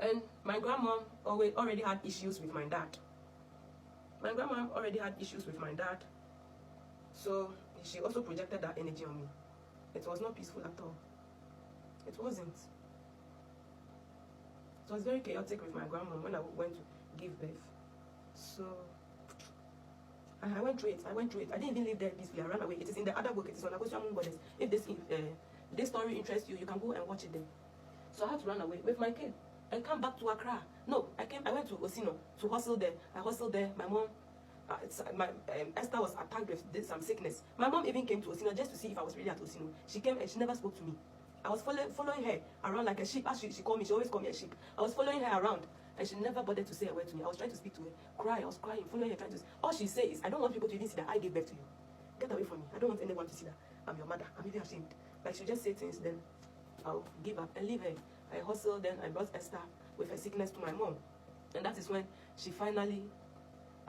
And my grandma already had issues with my dad. My grandma already had issues with my dad. So she also projected that energy on me. It was not peaceful at all. It wasn't. It was very chaotic with my grandma when I went to give birth. So I went through it. I didn't even live there peacefully. I ran away. It is in the other book. It is on Agosiamun Goddess. If this story interests you, you can go and watch it there. So I had to run away with my kid. I came back to Accra. No, I went to Osino to hustle there. I hustled there. My mom, Esther was attacked with some sickness. My mom even came to Osino just to see if I was really at Osino. She came and she never spoke to me. I was following her around like a sheep. As she called me, she always called me a sheep. I was following her around and she never bothered to say a word to me. I was trying to speak to her, cry. I was crying, following her, trying to. All she said is, I don't want people to even see that I gave birth to you. Get away from me. I don't want anyone to see that I'm your mother. I'm even ashamed. Like she just say things, then I'll give up and leave her. I hustled, then I brought Esther with her sickness to my mom. And that is when she finally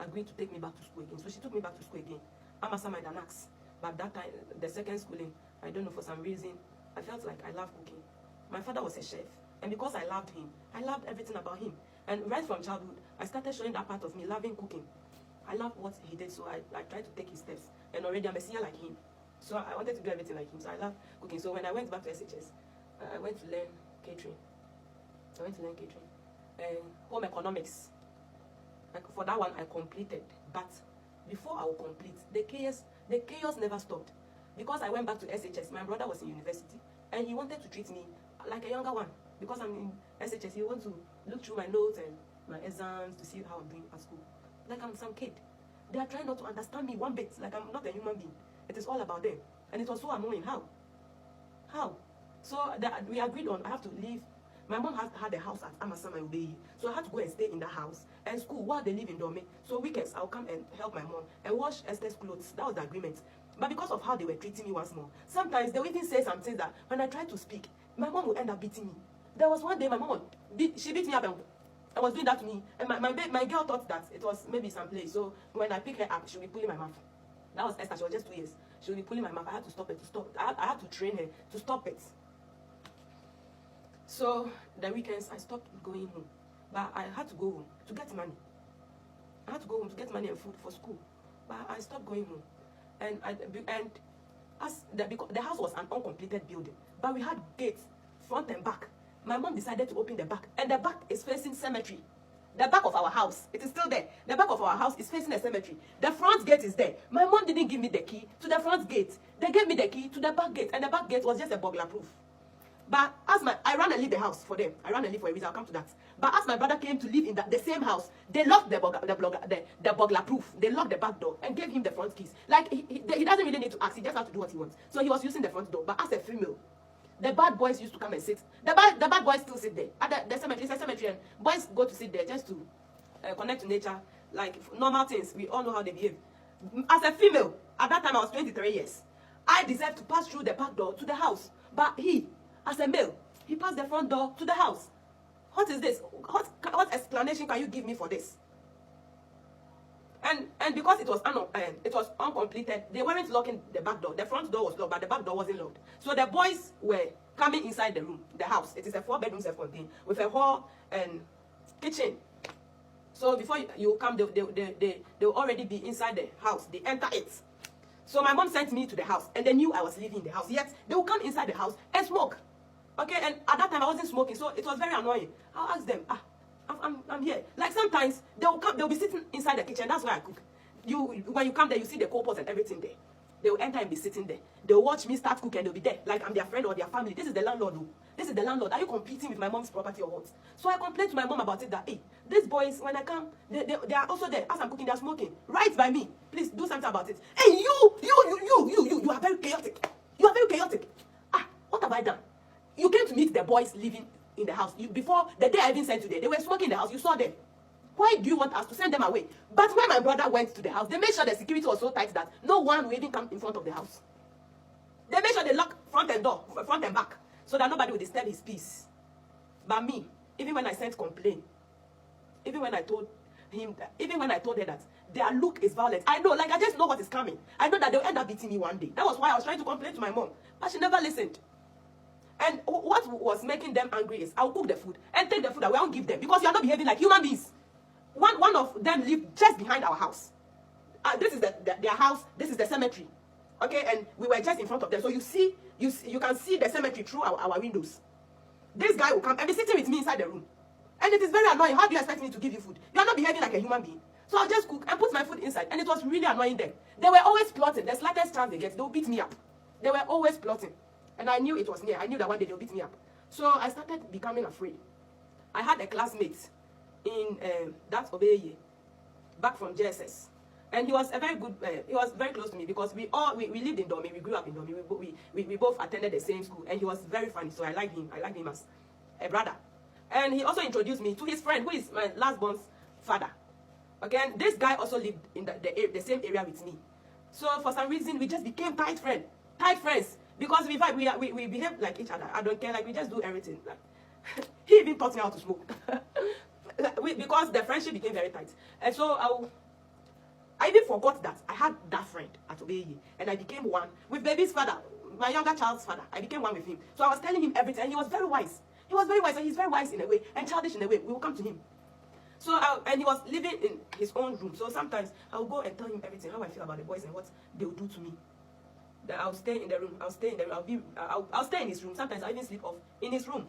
agreed to take me back to school again. So she took me back to school again. I'm a Samaidaнаx. But that time, the second schooling, I don't know, for some reason, I felt like I loved cooking. My father was a chef. And because I loved him, I loved everything about him. And right from childhood, I started showing that part of me, loving cooking. I loved what he did, so I tried to take his steps. And already I'm a seer like him. So I wanted to do everything like him. So I love cooking. So when I went back to SHS, I went to learn catering. And home economics. For that one, I completed. But before I would complete, the chaos never stopped. Because I went back to SHS, my brother was in university. And he wanted to treat me like a younger one. Because I'm in SHS, he wants to look through my notes and my exams to see how I'm doing at school. Like I'm some kid. They are trying not to understand me one bit. Like I'm not a human being. It is all about them. And it was so annoying. How? So we agreed on I have to leave. My mom had a house at Amasama Ubeyi. So I had to go and stay in that house and school while they live in Dome. So weekends I'll come and help my mom and wash Esther's clothes. That was the agreement. But because of how they were treating me once more, sometimes they would even say some things that when I tried to speak, my mom would end up beating me. There was one day my mom she beat me up and was doing that to me. And my girl thought that it was maybe some place. So when I picked her up, she would be pulling my mouth. That was Esther. She was just 2 years. She would be pulling my mouth. I had to stop it. I had to train her to stop it. So the weekends I stopped going home. But I had to go home to get money. I had to go home to get money and food for school. But I stopped going home. Because the house was an uncompleted building. But we had gates front and back. My mom decided to open the back. And the back is facing cemetery. The back of our house, it is still there. The back of our house is facing a cemetery. The front gate is there. My mom didn't give me the key to the front gate. They gave me the key to the back gate. And the back gate was just a burglar proof. But I ran and leave the house for them. I ran and leave for a reason. I'll come to that. But as my brother came to live in the same house, they locked the burglar proof. They locked the back door and gave him the front keys. Like, he doesn't really need to ask. He just has to do what he wants. So he was using the front door. But as a female, the bad boys used to come and sit. The bad boys still sit there. At the cemetery, it's a cemetery. And boys go to sit there just to connect to nature. Like, normal things. We all know how they behave. As a female, at that time I was 23 years. I deserved to pass through the back door to the house. But he, as a male, he passed the front door to the house. What is this? What explanation can you give me for this? And because it was uncompleted, they weren't locking the back door. The front door was locked, but the back door wasn't locked. So the boys were coming inside the room, the house. It is a 4-bedroom self-contained with a hall and kitchen. So before you come, they'll already be inside the house. They enter it. So my mom sent me to the house, and they knew I was living in the house. Yet they will come inside the house and smoke. Okay, and at that time I wasn't smoking, so it was very annoying. I'll ask them, I'm here. Like sometimes they'll be sitting inside the kitchen. That's where I cook. When you come there, you see the coal pots and everything there. They will enter and be sitting there. They'll watch me start cooking and they'll be there. Like I'm their friend or their family. This is the landlord. This is the landlord. Are you competing with my mom's property or what? So I complained to my mom about it that, hey, these boys, when I come, they are also there. As I'm cooking, they're smoking. Right by me. Please do something about it. Hey, you are very chaotic. You are very chaotic. What have I done? You came to meet the boys living in the house. Before the day I even sent you there, they were smoking in the house. You saw them. Why do you want us to send them away? But when my brother went to the house, they made sure the security was so tight that no one will even come in front of the house. They made sure they lock front and back, so that nobody would disturb his peace. But me, even when I sent complaint, even when I told her that their look is violent, I know, like I just know what is coming. I know that they'll end up beating me one day. That was why I was trying to complain to my mom, but she never listened. And what was making them angry is I'll cook the food and take the food away. I won't give them because you are not behaving like human beings. One of them lived just behind our house. This is their house. This is the cemetery. Okay, and we were just in front of them. So you can see the cemetery through our windows. This guy will come and be sitting with me inside the room. And it is very annoying. How do you expect me to give you food? You are not behaving like a human being. So I'll just cook and put my food inside. And it was really annoying them. They were always plotting. The slightest chance they get, they'll beat me up. They were always plotting. And I knew it was near. I knew that one day they'll beat me up. So I started becoming afraid. I had a classmate in that Obeye, back from JSS. And he was a very good, he was very close to me because we lived in Dormy, we grew up in Dormy, we both attended the same school, and he was very funny, so I liked him as a brother. And he also introduced me to his friend, who is my last born's father. Okay, and this guy also lived in the same area with me. So for some reason, we just became tight friends, because we behave like each other. I don't care, like we just do everything. Like, he even taught me how to smoke. Because the friendship became very tight. And so I even forgot that I had that friend at Obeye, and I became one with baby's father, my younger child's father. I became one with him. So I was telling him everything, and he was very wise. He was very wise, and he's very wise in a way, and childish in a way. We will come to him. So, and he was living in his own room. So sometimes I will go and tell him everything, how I feel about the boys and what they will do to me. That I'll stay in the room. I'll stay in his room. Sometimes I even sleep off in his room.